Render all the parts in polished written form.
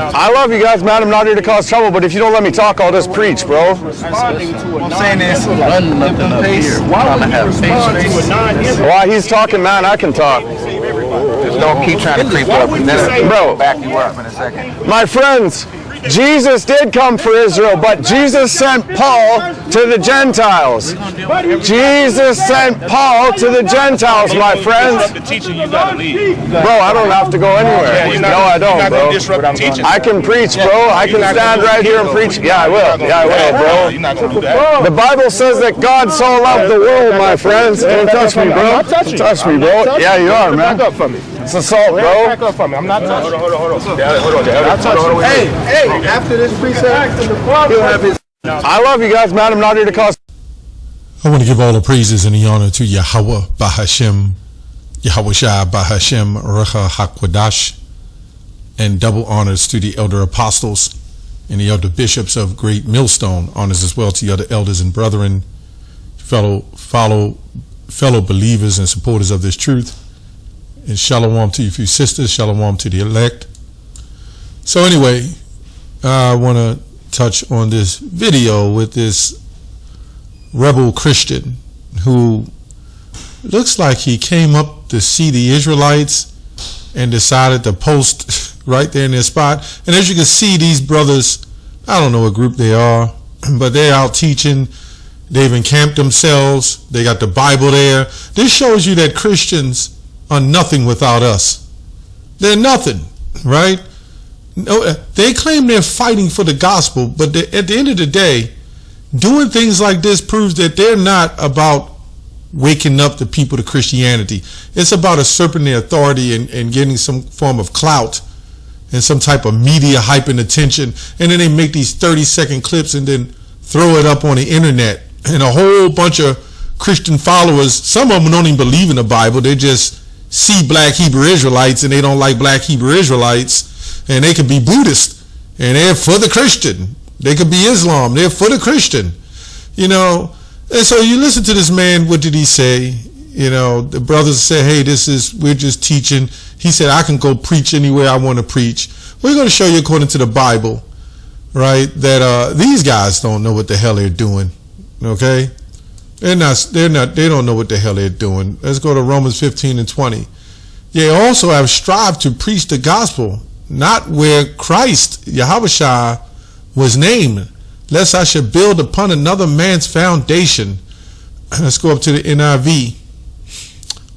I love you guys, man. I'm not here to cause trouble, but if you don't let me talk, I'll just preach, bro. I'm saying this. While he's talking, man, I can talk. Just don't keep trying to creep up. Bro, back you up in a second. My friends, Jesus did come for Israel, but Jesus sent Paul to the Gentiles. Jesus sent Paul to the Gentiles, my friends. Bro, I don't have to go anywhere. No, I don't, bro. I can preach, bro. I can stand right here and preach. Yeah, I will. Yeah, I will, bro. The Bible says that God so loved the world, my friends. Don't touch me, bro. Don't touch me, bro. Yeah, you are, man. Back up for me. It's assault, bro. Back up for me. I'm not touching. Hold on. Hey, after this precept, he'll have his. I love you guys, man. I'm not here to cause. I want to give all the praises and the honor to Yahweh Bahashem, Yahweh Shai Bahashem Recha HaKwadash, and double honors to the elder apostles and the elder bishops of Great Millstone. Honors as well to the other elders and brethren, fellow believers and supporters of this truth. And shalom to you few sisters, shalom to the elect. So anyway, I want to touch on this video with this rebel Christian who looks like he came up to see the Israelites and decided to post right there in their spot. And as you can see, these brothers, I don't know what group they are, but they're out teaching. They've encamped themselves. They got the Bible there. This shows you that Christians are nothing without us. They're nothing, right? No, they claim they're fighting for the gospel, but at the end of the day, doing things like this proves that they're not about waking up the people to Christianity. It's about usurping their authority and getting some form of clout and some type of media hyping attention. And then they make these 30-second clips and then throw it up on the internet. And a whole bunch of Christian followers, some of them don't even believe in the Bible. They just see black Hebrew Israelites and they don't like black Hebrew Israelites. And they could be Buddhist and they're for the Christian. They could be Islam. They're for the Christian, you know. And so you listen to this man. What did he say? You know, the brothers said, hey, we're just teaching. He said, I can go preach anywhere I want to preach. We're going to show you according to the Bible, right, that these guys don't know what the hell they're doing. Okay. They don't know what the hell they're doing. Let's go to Romans 15:20. They also have strived to preach the gospel, not where Christ, Yahweh, was named, lest I should build upon another man's foundation. Let's go up to the NIV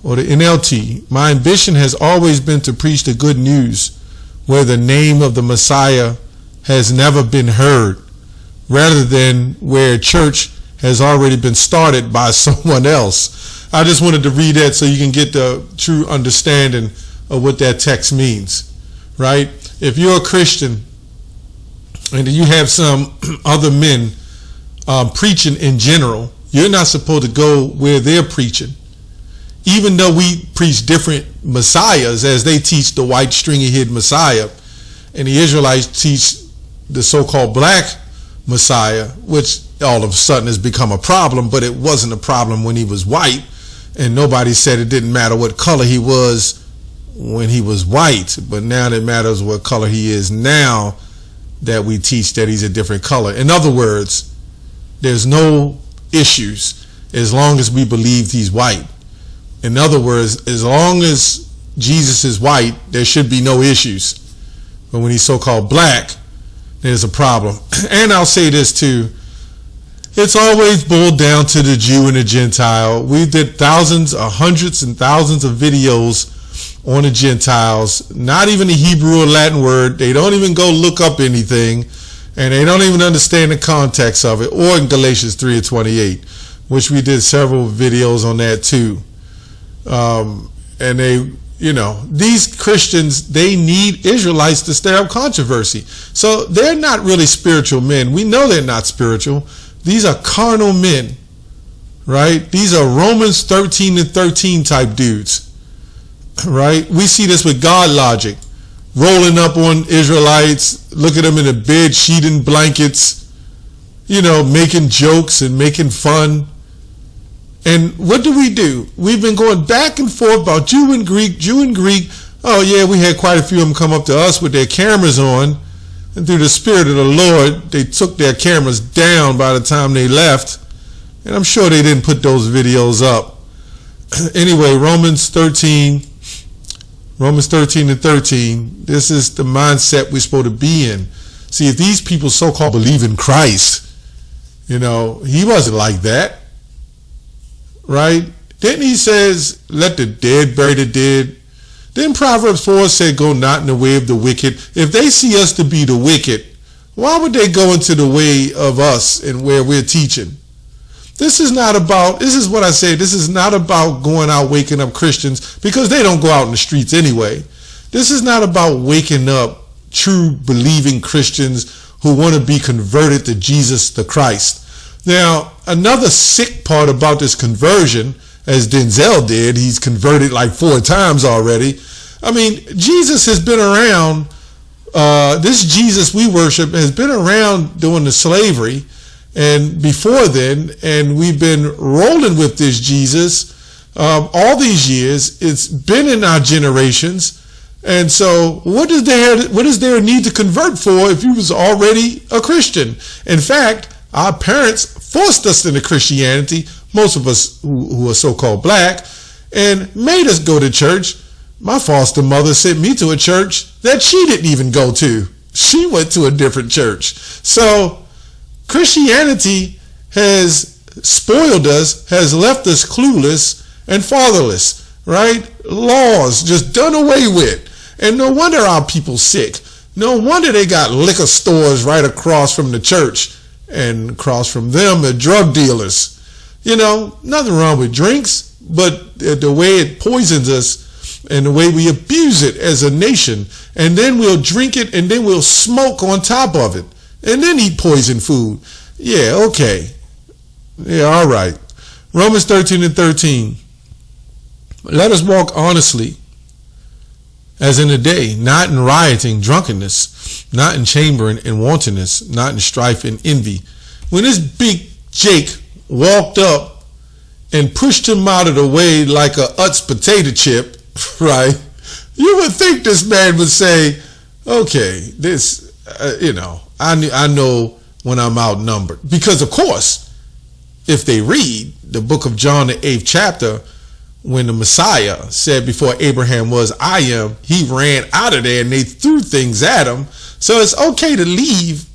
or the NLT. My ambition has always been to preach the good news where the name of the Messiah has never been heard, rather than where a church has already been started by someone else. I just wanted to read that so you can get the true understanding of what that text means, right? If you're a Christian and you have some other men preaching in general, you're not supposed to go where they're preaching. Even though we preach different messiahs, as they teach the white stringy-head Messiah, and the Israelites teach the so-called black Messiah, which all of a sudden has become a problem, but it wasn't a problem when he was white, and nobody said it didn't matter what color he was when he was white, but now it matters what color he is now that we teach that he's a different color. In other words, there's no issues as long as we believe he's white. In other words, as long as Jesus is white, there should be no issues. But when he's so-called black, there's a problem. And I'll say this too. It's always boiled down to the Jew and the Gentile. We did hundreds and thousands of videos on the Gentiles, not even the Hebrew or Latin word. They don't even go look up anything, and they don't even understand the context of it, or in Galatians 3:28, which we did several videos on that too. And they, these Christians, they need Israelites to stir up controversy. So they're not really spiritual men. We know they're not spiritual. These are carnal men, right? These are Romans 13:13 type dudes, right? We see this with God logic, rolling up on Israelites, look at them in a bed, sheet and blankets, making jokes and making fun. And what do? We've been going back and forth about Jew and Greek. Oh yeah, we had quite a few of them come up to us with their cameras on, And through the Spirit of the Lord, they took their cameras down by the time they left. And I'm sure they didn't put those videos up. Anyway, Romans 13 and 13, this is the mindset we're supposed to be in. See, if these people so-called believe in Christ, he wasn't like that, right? Then he says, let the dead bury the dead. Then Proverbs 4 said, go not in the way of the wicked. If they see us to be the wicked, why would they go into the way of us and where we're teaching? This is not about going out waking up Christians, because they don't go out in the streets anyway. This is not about waking up true believing Christians who want to be converted to Jesus the Christ. Now, another sick part about this conversion, as Denzel did, he's converted like 4 times already. I mean, Jesus has been around, this Jesus we worship has been around during the slavery and before then, and we've been rolling with this Jesus all these years. It's been in our generations. And so what is there a need to convert for if you was already a Christian? In fact, our parents forced us into Christianity, most of us who are so-called black, and made us go to church. My foster mother sent me to a church that she didn't even go to. She went to a different church. So Christianity has spoiled us, has left us clueless and fatherless, right? Laws just done away with. And no wonder our people sick. No wonder they got liquor stores right across from the church, and across from them are drug dealers. Nothing wrong with drinks, but the way it poisons us and the way we abuse it as a nation, and then we'll drink it and then we'll smoke on top of it and then eat poison food. Yeah, okay. Yeah, all right. Romans 13 and 13. Let us walk honestly as in the day, not in rioting, drunkenness, not in chambering and wantonness, not in strife and envy. When this big Jake walked up and pushed him out of the way like a Utz potato chip, right? You would think this man would say, okay, this, I know when I'm outnumbered. Because of course, if they read the book of John, the 8th chapter, when the Messiah said before Abraham was, I am, he ran out of there and they threw things at him. So it's okay to leave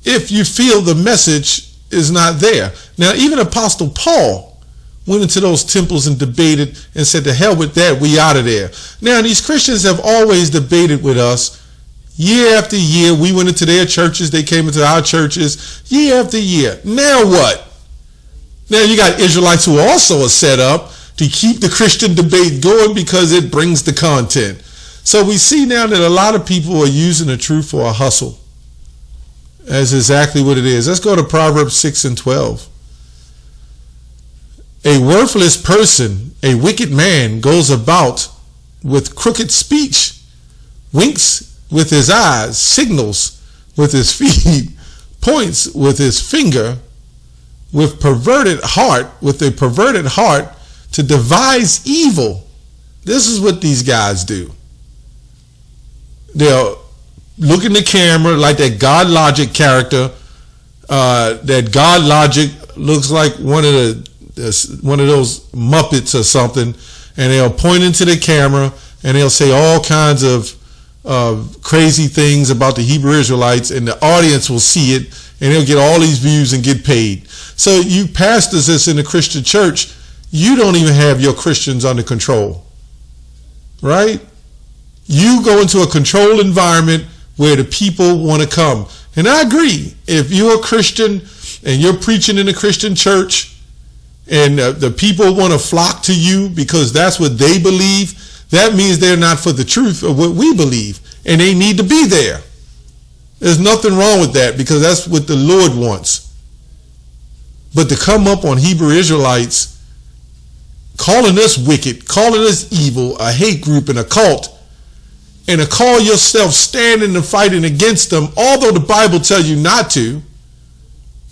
if you feel the message is not there. Now, even Apostle Paul went into those temples and debated and said, to hell with that, we out of there. Now, these Christians have always debated with us year after year. We went into their churches. They came into our churches year after year. Now what? Now you got Israelites who also are set up to keep the Christian debate going because it brings the content. So we see now that a lot of people are using the truth for a hustle. That's exactly what it is. Let's go to Proverbs 6 and 12. A worthless person, a wicked man, goes about with crooked speech, winks with his eyes, signals with his feet, points with his finger, with a perverted heart to devise evil. This is what these guys do. They'll look in the camera like that God Logic character. That God Logic looks like one of those Muppets or something, and they'll point into the camera and they'll say all kinds of crazy things about the Hebrew Israelites, and the audience will see it, and they'll get all these views and get paid. So you pastors that's in the Christian church, you don't even have your Christians under control, right? You go into a controlled environment where the people want to come. And I agree, if you're a Christian and you're preaching in a Christian church and the people want to flock to you because that's what they believe, that means they're not for the truth of what we believe, and they need to be there. There's nothing wrong with that because that's what the Lord wants. But to come up on Hebrew Israelites, calling us wicked, calling us evil, a hate group and a cult, and to call yourself standing and fighting against them, although the Bible tells you not to.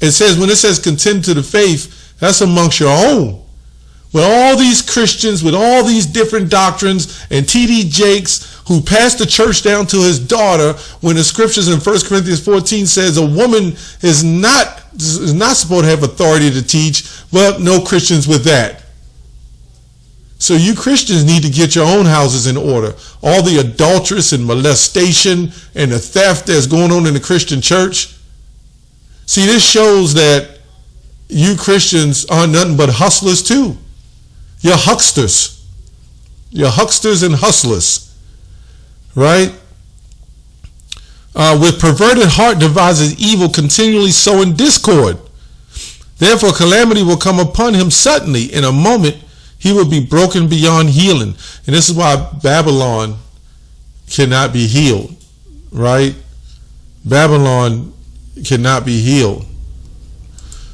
It says, when it says contend to the faith, that's amongst your own. with all these Christians, with all these different doctrines, and T.D. Jakes, who passed the church down to his daughter, when the scriptures in 1 Corinthians 14 says a woman is not supposed to have authority to teach. Well, no Christians with that. So you Christians need to get your own houses in order. All the adulteress and molestation and the theft that's going on in the Christian church. See, this shows that you Christians are nothing but hustlers too. You're hucksters. You're hucksters and hustlers. Right? With perverted heart devises evil, continually sowing discord. Therefore calamity will come upon him suddenly. In a moment he will be broken beyond healing. And this is why Babylon cannot be healed. Right? Babylon cannot be healed.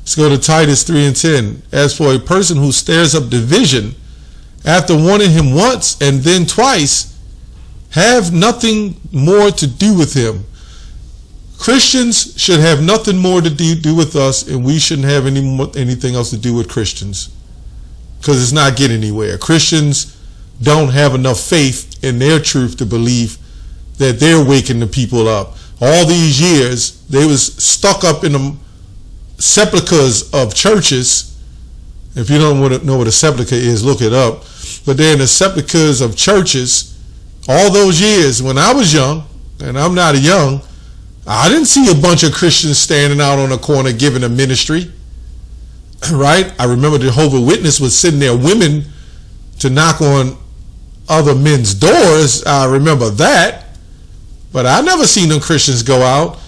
Let's go to Titus 3:10. As for a person who stirs up division, after warning him once and then twice, have nothing more to do with him. Christians should have nothing more to do with us, and we shouldn't have anything else to do with Christians, because it's not getting anywhere. Christians don't have enough faith in their truth to believe that they're waking the people up. All these years, they was stuck up in the sepulchers of churches. If you don't want to know what a sepulcher is, look it up. But they're in the sepulchers of churches. All those years when I was young, and I'm not young, I didn't see a bunch of Christians standing out on a corner giving a ministry. Right? I remember the Jehovah's Witness was sending their women to knock on other men's doors. I remember that. But I never seen them Christians go out.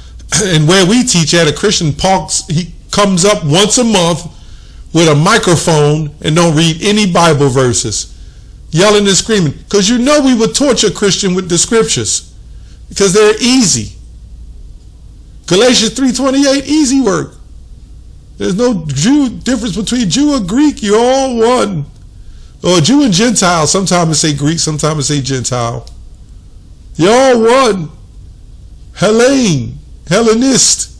And where we teach at a Christian parks, he comes up once a month with a microphone and don't read any Bible verses, yelling and screaming. Because you know we would torture a Christian with the scriptures, because they're easy. Galatians 3:28, easy work. There's no difference between Jew or Greek. You're all one. Or Jew and Gentile. Sometimes it say Greek, sometimes it say Gentile. You're all one. Hellenist.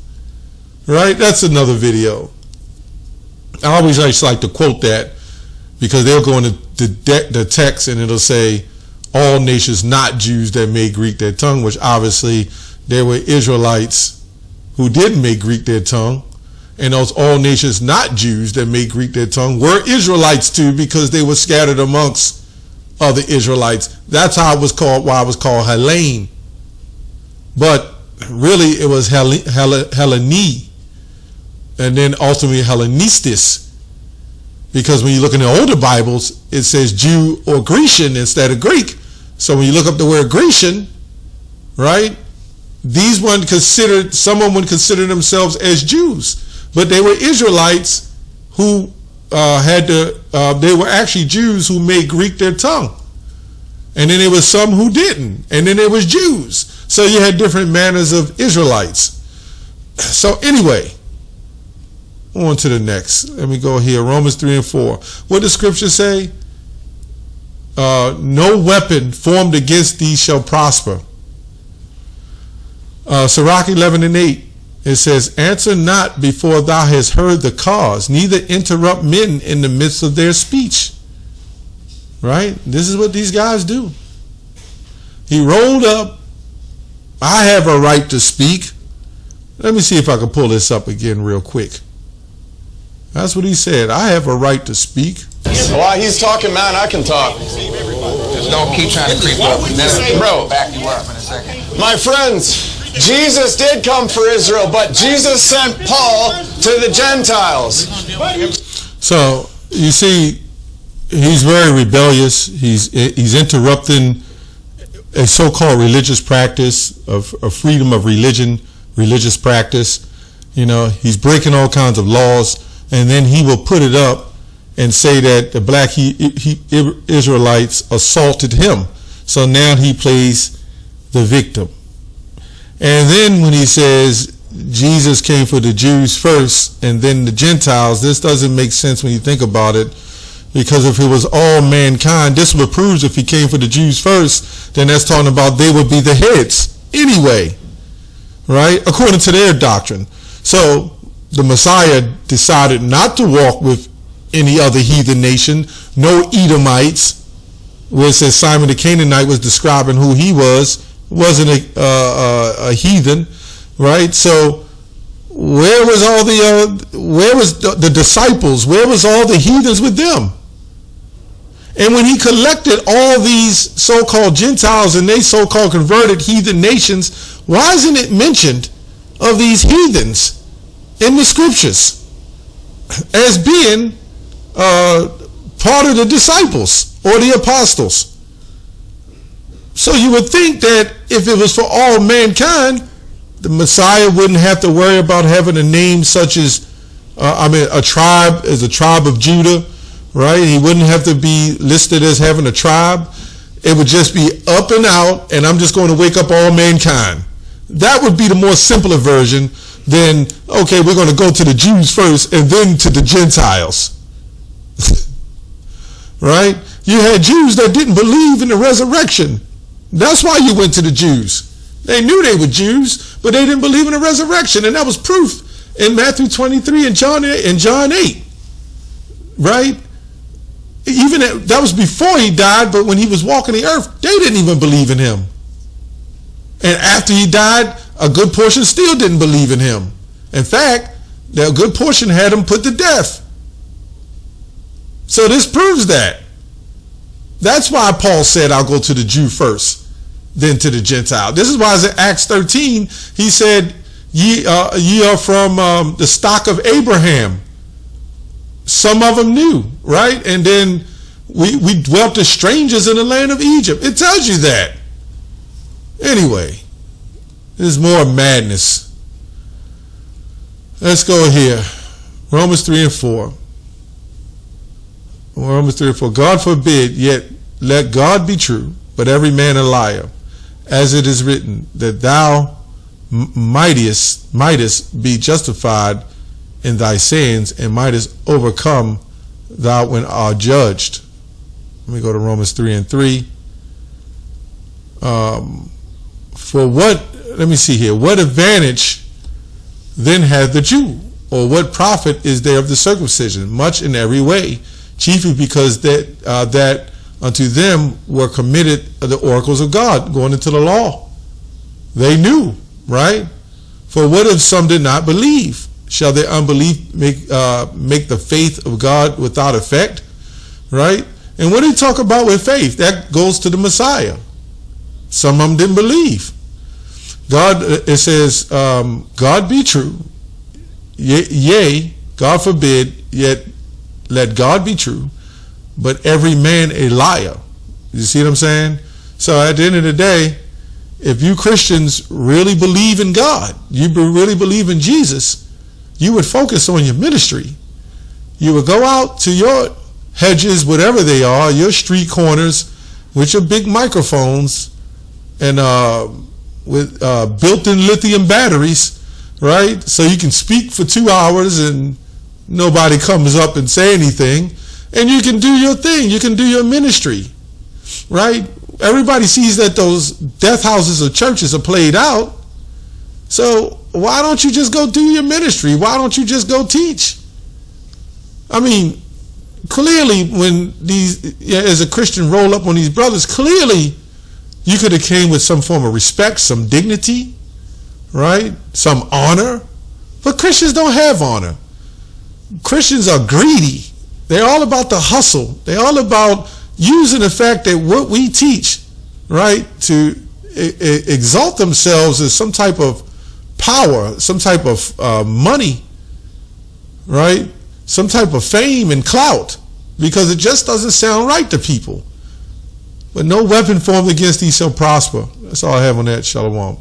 Right? That's another video. I always just like to quote that, because they'll go into the text and it'll say all nations not Jews that made Greek their tongue, which obviously there were Israelites who didn't make Greek their tongue, and those all nations not Jews that made Greek their tongue were Israelites too, because they were scattered amongst other Israelites. That's how it was called, why it was called Hellene. But really it was Hellene, and then ultimately Hellenistis, because when you look in the older Bibles, it says Jew or Grecian instead of Greek. So when you look up the word Grecian, right, these ones considered, someone would consider themselves as Jews, but they were Israelites who they were actually Jews who made Greek their tongue. And then there was some who didn't. And then there was Jews. So you had different manners of Israelites. So anyway, on to the next. Let me go here. Romans 3:4. What does scripture say? No weapon formed against thee shall prosper. Sirach 11:8. It says, answer not before thou hast heard the cause, neither interrupt men in the midst of their speech. Right? This is what these guys do. He rolled up, I have a right to speak. Let me see if I can pull this up again real quick. That's what he said. I have a right to speak. While he's talking, man, I can talk. Just don't keep trying to creep up. Bro, back you up in a second. my friends, Jesus did come for Israel, but Jesus sent Paul to the Gentiles. So you see, he's very rebellious. He's interrupting a so-called religious practice of freedom of religion, religious practice. You know, he's breaking all kinds of laws, and then he will put it up and say that the black Israelites assaulted him. So now he plays the victim. And then when he says Jesus came for the Jews first and then the Gentiles, this doesn't make sense when you think about it, because if it was all mankind, this would prove if he came for the Jews first, then that's talking about they would be the heads anyway, right? According to their doctrine. So the Messiah decided not to walk with any other heathen nation, no Edomites, where it says Simon the Canaanite was describing who he wasn't a heathen, right? So where was all where was the disciples? Where was all the heathens with them? And when he collected all these so-called Gentiles and they so-called converted heathen nations, why isn't it mentioned of these heathens in the scriptures as being part of the disciples or the apostles? So you would think that if it was for all mankind, the Messiah wouldn't have to worry about having a name such as, a tribe as a tribe of Judah, right? He wouldn't have to be listed as having a tribe. It would just be up and out, and I'm just going to wake up all mankind. That would be the more simpler version than, okay, we're going to go to the Jews first and then to the Gentiles. Right? You had Jews that didn't believe in the resurrection. That's why you went to the Jews. They knew they were Jews, but they didn't believe in the resurrection, and that was proof in Matthew 23 and John 8. Right? Even that was before he died, but when he was walking the earth, they didn't even believe in him. And after he died, a good portion still didn't believe in him. In fact, a good portion had him put to death. So this proves that. That's why Paul said, I'll go to the Jew first, then to the Gentile. This is why in Acts 13, he said, ye are from the stock of Abraham. Some of them knew, right? And then we dwelt as strangers in the land of Egypt. It tells you that. Anyway, there's more madness. Let's go here. Romans 3 and 4. Romans 3 and 4. God forbid, yet let God be true, but every man a liar, as it is written, that thou mightest be justified in thy sins, and mightest overcome thou when art judged. Let me go to Romans 3 and 3. For what, let me see here, what advantage then hath the Jew, or what profit is there of the circumcision? Much in every way, chiefly because that unto them were committed the oracles of God, going into the law. They knew, right? For what if some did not believe? Shall their unbelief make the faith of God without effect? Right? And what do you talk about with faith? That goes to the Messiah. Some of them didn't believe. God, it says, God be true. Yea, God forbid, yet let God be true, but every man a liar. You see what I'm saying? So at the end of the day, if you Christians really believe in God, you really believe in Jesus, you would focus on your ministry. You would go out to your hedges, whatever they are, your street corners, with your big microphones and with built-in lithium batteries, right? So you can speak for 2 hours and nobody comes up and say anything, and you can do your thing. You can do your ministry, right? Everybody sees that those death houses of churches are played out. So why don't you just go do your ministry? Why don't you just go teach? I mean, clearly when as a Christian roll up on these brothers, clearly you could have came with some form of respect, some dignity, right? Some honor. But Christians don't have honor. Christians are greedy. They're all about the hustle. They're all about using the fact that what we teach, right, to exalt themselves as some type of power, some type of money, right? Some type of fame and clout, because it just doesn't sound right to people. But no weapon formed against thee shall prosper. That's all I have on that. Shalom.